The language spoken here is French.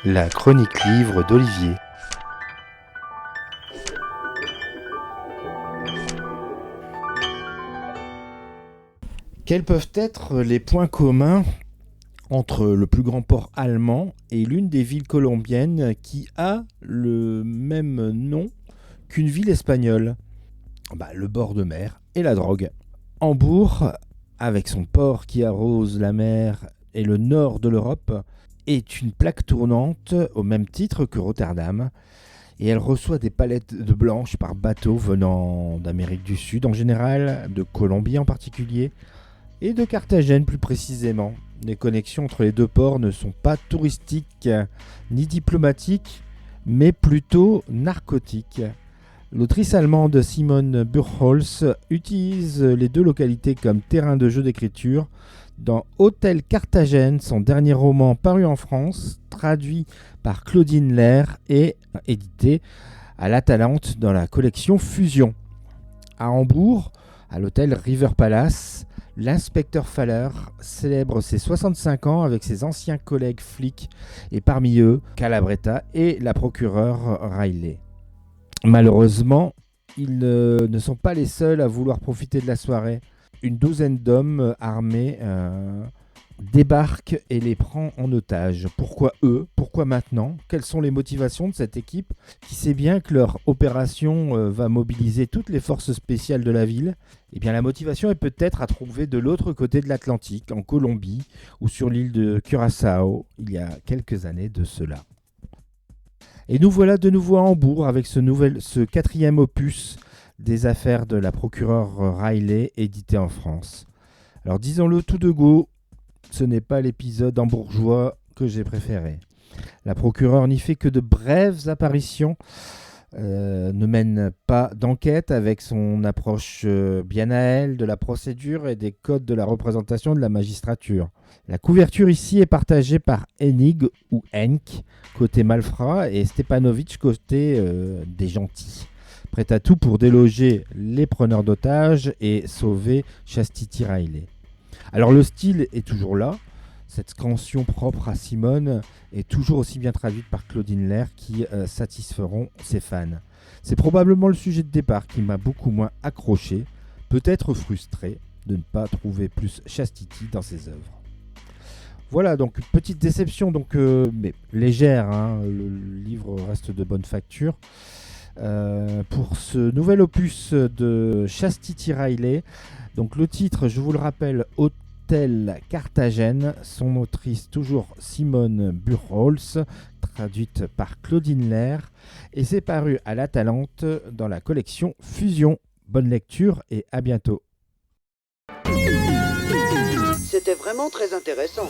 La chronique livre d'Olivier. Quels peuvent être les points communs entre le plus grand port allemand et l'une des villes colombiennes qui a le même nom qu'une ville espagnole ? Le bord de mer et la drogue. Hambourg, avec son port qui arrose la mer et le nord de l'Europe, est une plaque tournante au même titre que Rotterdam, et elle reçoit des palettes de blanches par bateau venant d'Amérique du Sud en général, de Colombie en particulier, et de Carthagène plus précisément. Les connexions entre les deux ports ne sont pas touristiques ni diplomatiques, mais plutôt narcotiques. L'autrice allemande Simone Buchholz utilise les deux localités comme terrain de jeu d'écriture dans Hôtel Carthagène, son dernier roman paru en France, traduit par Claudine Lair et édité à l'Atalante dans la collection Fusion. À Hambourg, à l'hôtel River Palace, l'inspecteur Faller célèbre ses 65 ans avec ses anciens collègues flics et parmi eux Calabretta et la procureure Riley. Malheureusement, ils ne sont pas les seuls à vouloir profiter de la soirée. Une douzaine d'hommes armés débarque et les prend en otage. Pourquoi eux ? Pourquoi maintenant ? Quelles sont les motivations de cette équipe qui sait bien que leur opération va mobiliser toutes les forces spéciales de la ville ? Eh bien, la motivation est peut-être à trouver de l'autre côté de l'Atlantique, en Colombie ou sur l'île de Curaçao, il y a quelques années de cela. Et nous voilà de nouveau à Hambourg avec ce quatrième opus des affaires de la procureure Riley, édité en France. Alors disons-le tout de go, ce n'est pas l'épisode hambourgeois que j'ai préféré. La procureure n'y fait que de brèves apparitions, ne mène pas d'enquête avec son approche bien à elle de la procédure et des codes de la représentation de la magistrature. La couverture ici est partagée par Hennig ou Henk, côté malfrat, et Stepanovic, côté des gentils. Prêt à tout pour déloger les preneurs d'otages et sauver Chastity Riley. Alors le style est toujours là, cette scansion propre à Simone est toujours aussi bien traduite par Claudine Lair qui satisferont ses fans. C'est probablement le sujet de départ qui m'a beaucoup moins accroché, peut-être frustré de ne pas trouver plus Chastity dans ses œuvres. Voilà, donc une petite déception, mais légère, le livre reste de bonne facture. Pour ce nouvel opus de Chastity Riley, donc le titre, je vous le rappelle, Hôtel Carthagène, son autrice toujours Simone Buchholz, traduite par Claudine Lair, et c'est paru à l'Atalante dans la collection Fusion. Bonne lecture et à bientôt. C'était vraiment très intéressant.